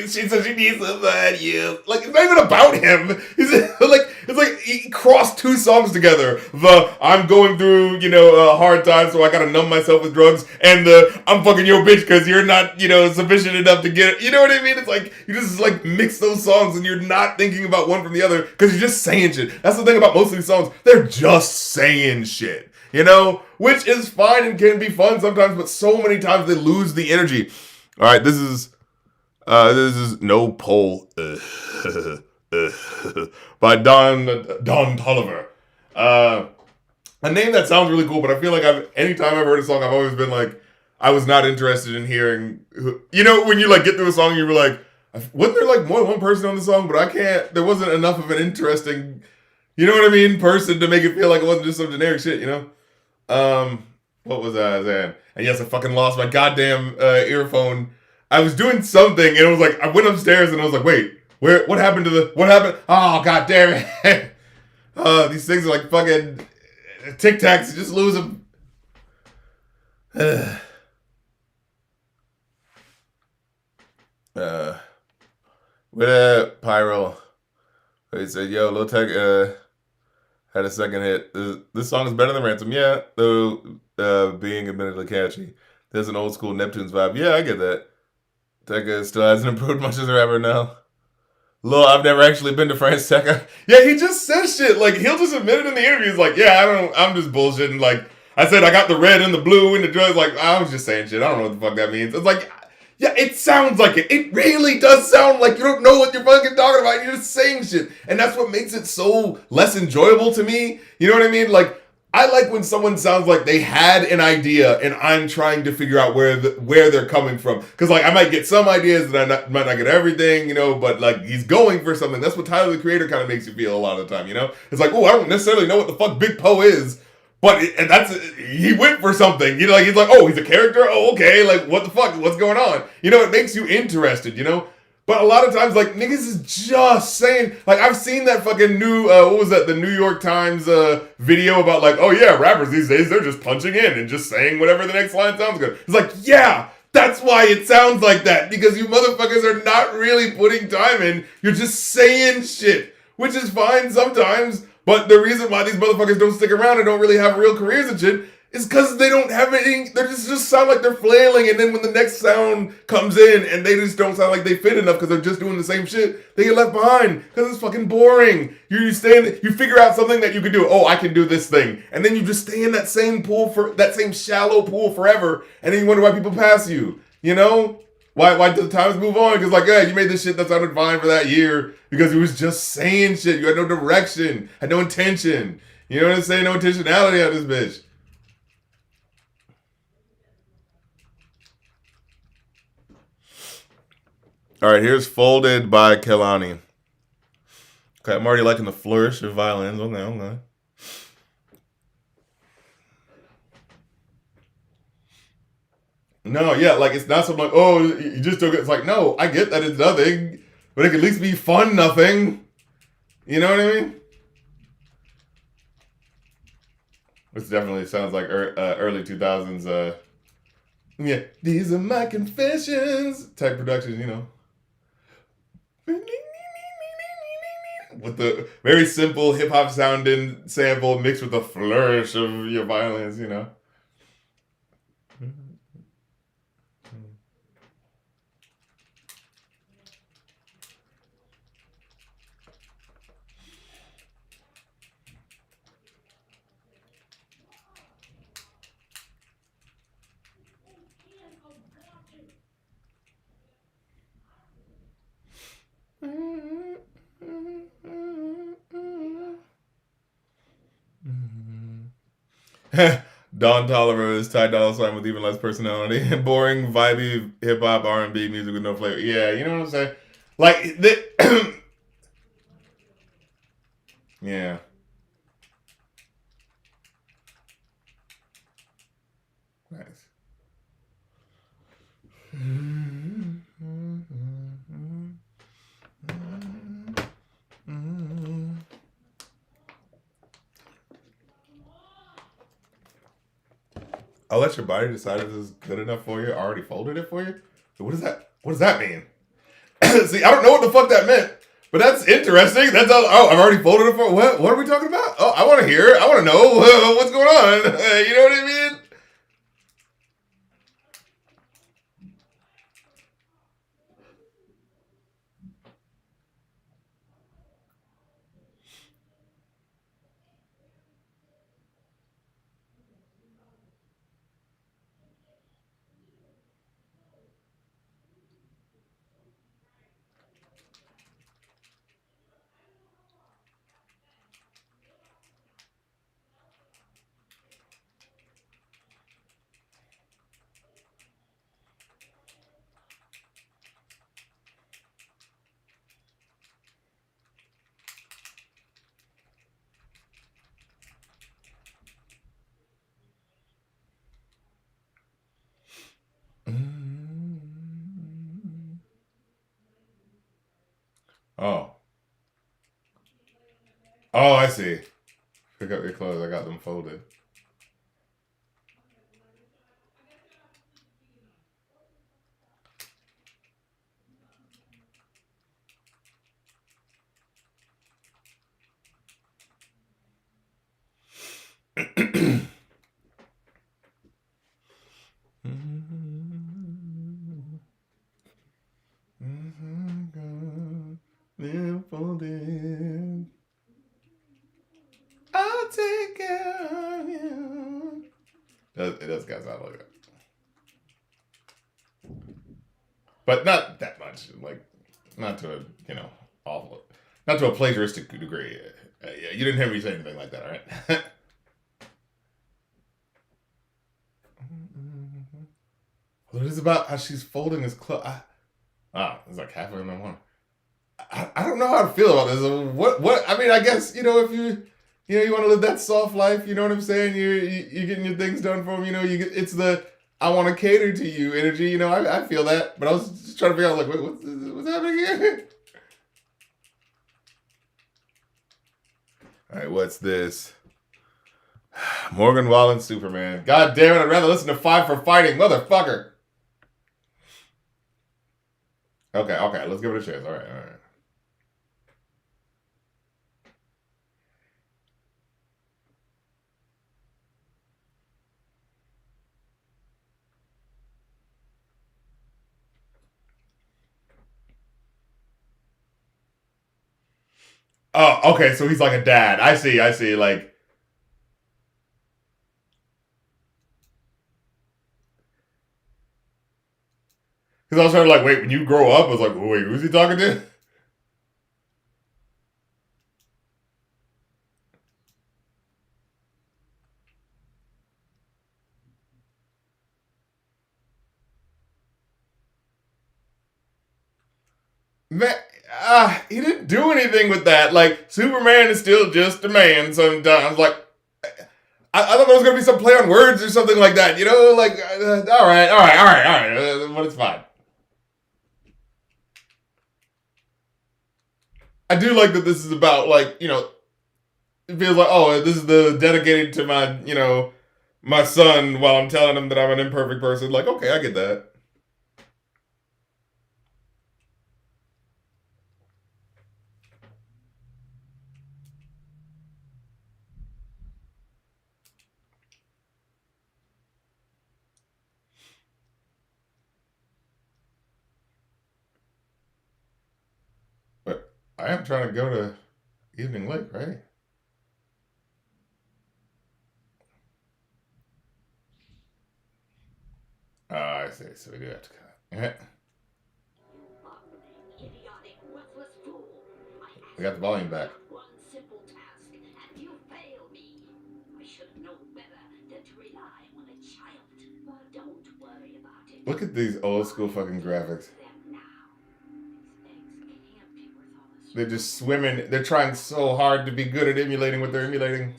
She said she needs somebody else. Like, it's not even about him. It's like he crossed 2 songs together. The I'm going through, you know, a hard time, so I gotta numb myself with drugs, and the I'm fucking your bitch because you're not, you know, sufficient enough to get it. You know what I mean? It's like you just like mix those songs, and you're not thinking about one from the other because you're just saying shit. That's the thing about most of these songs. They're just saying shit. You know, which is fine and can be fun sometimes, but so many times they lose the energy. All right, this is No Pole by Don Tolliver. A name that sounds really cool, but I feel like anytime I've heard a song, I've always been like, I was not interested in hearing. You know, when you like get through a song, you were like, wasn't there like more than one person on the song? But there wasn't enough of an interesting, you know what I mean, person to make it feel like it wasn't just some generic shit, you know? What was I saying? And yes, I fucking lost my goddamn earphone. I was doing something, and it was like, I went upstairs, and I was like, wait, what happened? Oh, god damn it. These things are like fucking Tic Tacs, just lose them. With Pyro. He said, yo, Lil Tech had a second hit. This song is better than Ransom, yeah, though being admittedly catchy. There's an old school Neptunes vibe. Yeah, I get that. Tecca still hasn't improved much as a rapper now. Lil, I've never actually been to France, Tecca. Yeah, he just says shit. Like, he'll just admit it in the interviews. Like, yeah, I'm just bullshitting. Like, I said I got the red and the blue and the drugs. Like, I was just saying shit. I don't know what the fuck that means. It's like, yeah, it sounds like it. It really does sound like you don't know what you're fucking talking about. You're just saying shit. And that's what makes it so less enjoyable to me. You know what I mean? Like, I like when someone sounds like they had an idea and I'm trying to figure out where they're coming from. Because, like, I might get some ideas and might not get everything, you know, but, like, he's going for something. That's what Tyler, the Creator, kind of makes you feel a lot of the time, you know? It's like, oh, I don't necessarily know what the fuck Big Poe is. But he went for something. You know, like, he's like, oh, he's a character? Oh, okay. Like, what the fuck? What's going on? You know, it makes you interested, you know? But a lot of times, like, niggas is just saying, like, I've seen that fucking new, what was that, the New York Times video about, like, oh yeah, rappers these days, they're just punching in and just saying whatever the next line sounds good. It's like, yeah, That's why it sounds like that, because you motherfuckers are not really putting time in. You're just saying shit, which is fine sometimes, but the reason why these motherfuckers don't stick around and don't really have real careers and shit is because they don't have anything. They just sound like they're flailing, and then when the next sound comes in and they just don't sound like they fit enough because they're just doing the same shit, they get left behind because it's fucking boring. You figure out something that you can do. Oh, I can do this thing, and then you just stay in that same pool for that same shallow pool forever, and then you wonder why people pass you. You know? Why do the times move on? Because like, yeah, you made this shit that sounded fine for that year because you was just saying shit. You had no direction, had no intention. You know what I'm saying? No intentionality on this bitch. All right, here's Folded by Kelani. Okay, I'm already liking the flourish of violins. Okay. No, yeah, like it's not something like, oh, you just don't get. It's like, no, I get that it's nothing, but it can at least be fun nothing. You know what I mean? This definitely sounds like early 2000s. Yeah, these are my confessions type productions, you know. With the very simple hip hop sounding sample mixed with a flourish of your violins, you know. Don Tolliver is Ty Dolla Sign with even less personality. Boring, vibey hip hop R&B music with no flavor. Yeah, you know what I'm saying? Like, yeah. Nice. I'll let your body decide if this is good enough for you. I already folded it for you. So what does that? What does that mean? See, I don't know what the fuck that meant, but that's interesting. That's all. Oh, I've already folded it for what? What are we talking about? Oh, I want to hear. I want to know what's going on. You know what I mean? Oh. Oh, I see. Pick up your clothes. I got them folded. Folded. I'll take care of you. It does guys out like that. But not that much. Like, not to a, awful, not to a plagiaristic degree. Yeah, you didn't hear me say anything like that, all right? What is about how she's folding his clothes? It's like halfway in the morning. I don't know how to feel about this. What? I mean, I guess if you want to live that soft life. You know what I'm saying? You're getting your things done for him. It's the I want to cater to you energy. I feel that, but I was just trying to figure out like, what's happening here? All right, what's this? Morgan Wallen, Superman. God damn it! I'd rather listen to Five for Fighting, motherfucker. Okay, okay, let's give it a chance. All right, all right. Oh, okay, so he's like a dad. I see, I see. Like, because I was trying to like, wait, when you grow up, I was like, wait, who's he talking to? Man, he didn't do anything with that. Like, Superman is still just a man sometimes. Like, I thought there was going to be some play on words or something like that, you know? Like, all right, all right, all right, all right, but it's fine. I do like that this is about, like, it feels like, oh, this is the dedicated to my, my son while I'm telling him that I'm an imperfect person. Like, okay, I get that. But I am trying to go to Evening Lake, right? I see. So we do have to cut. Yeah. We got the volume back. Look at these old school fucking graphics. They're just swimming. They're trying so hard to be good at emulating what they're emulating.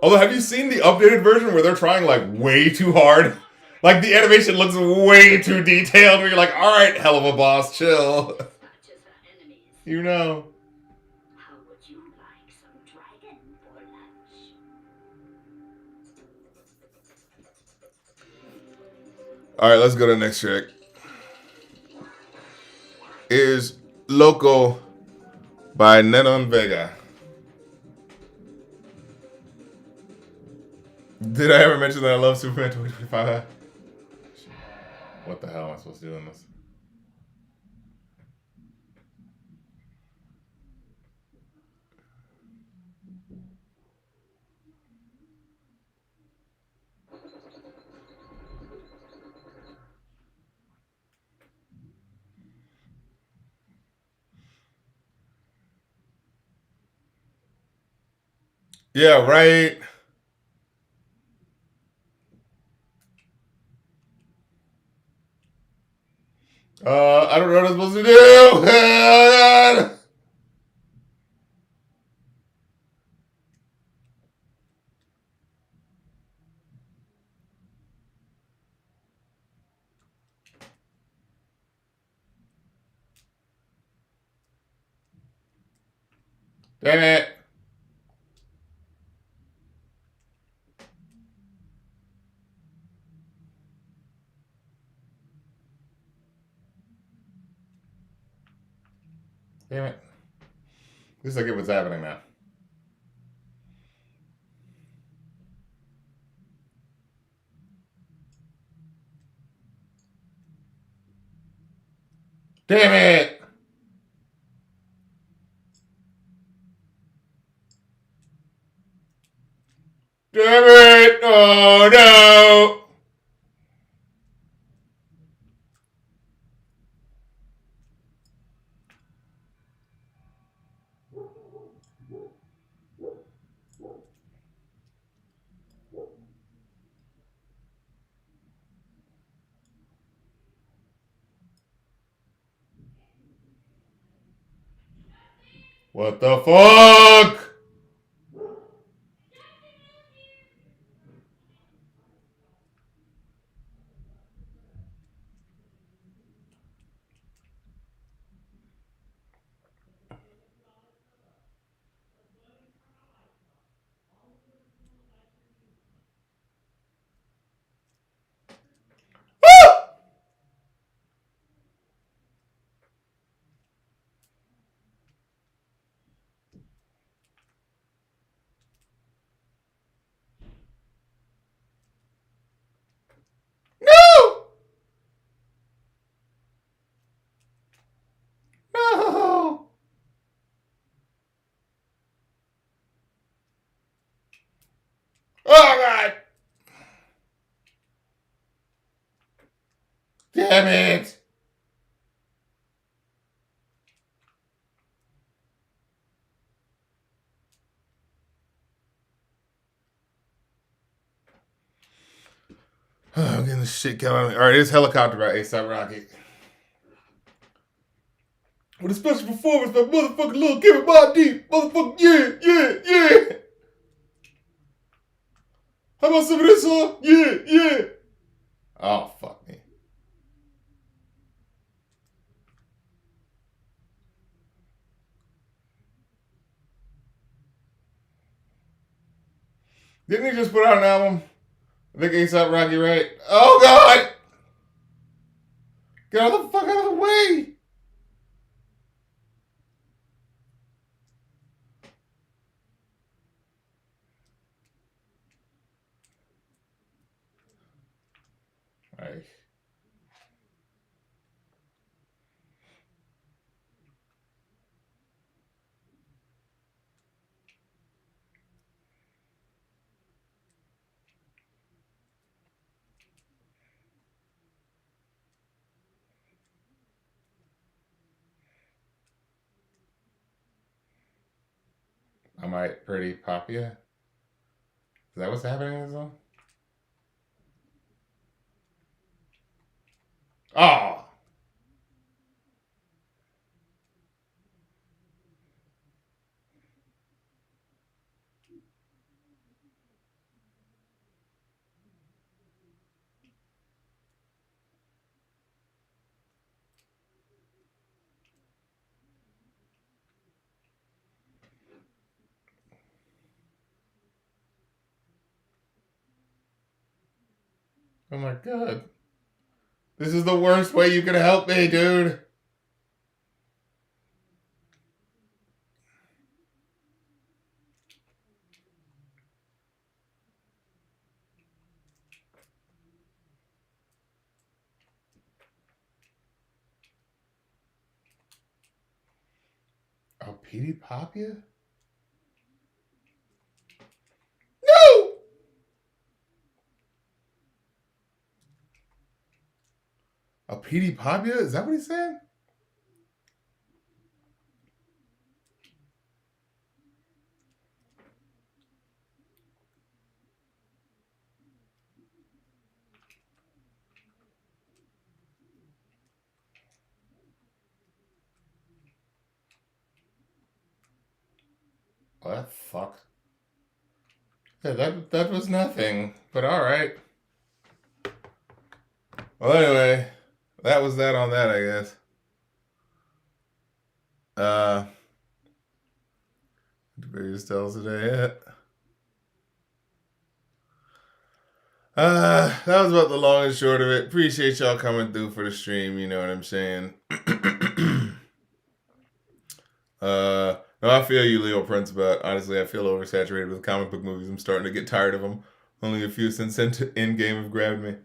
Although, have you seen the updated version where they're trying like way too hard? Like the animation looks way too detailed. Where you're like, all right, hell of a boss, chill. You know. All right, let's go to the next track. Is Loco by Nenon Vega. Did I ever mention that I love Superman 2025? What the hell am I supposed to do in this? Yeah, right. I don't know what I'm supposed to do. Damn it. Damn it. At least I get what's happening now. Damn it. Damn it. Oh no. What the fuck? damn it! I'm getting this shit killing me. Alright, it's Helicopter by A$AP Rocky. With a special performance by motherfucking Lil Kim Bob Deep. Motherfucking yeah. How about some of this song? Yeah. Oh, fuck me. Didn't he just put out an album? I think A$AP Rocky, right? Oh, God! Get the fuck out of the way! Alright. Am I pretty popular? Is that what's happening in this song? Oh! Oh my God. This is the worst way you could help me, dude. Oh, Petey Papia? No! A Petey Papia? Is that what he's saying? Oh, that fuck. Yeah, that was nothing. But alright. Well, anyway, that was that on that, I guess. The biggest tells today yet. That was about the long and short of it. Appreciate y'all coming through for the stream, you know what I'm saying. No, I feel you, Leo Prince, but honestly, I feel oversaturated with comic book movies. I'm starting to get tired of them. Only a few since Endgame have grabbed me.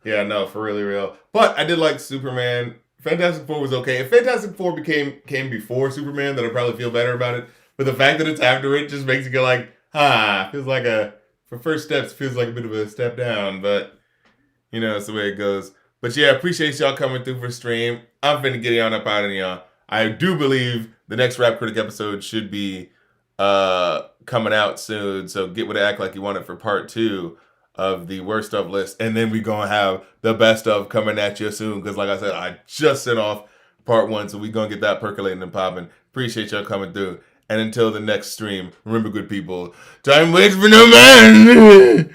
Yeah, no, for really real. But I did like Superman. Fantastic Four was okay. If Fantastic Four came before Superman, then I'd probably feel better about it. But the fact that it's after it just makes you go like, feels like for first steps, feels like a bit of a step down. But, you know, it's the way it goes. But yeah, appreciate y'all coming through for stream. I'm finna get y'all up out of y'all. I do believe the next Rap Critic episode should be coming out soon. So get with Act Like You Want It for part 2 of the worst of list. And then we gonna have the best of coming at you soon. Because like I said, I just sent off part 1. So we gonna get that percolating and popping. Appreciate y'all coming through. And until the next stream, remember, good people, time waits for no man.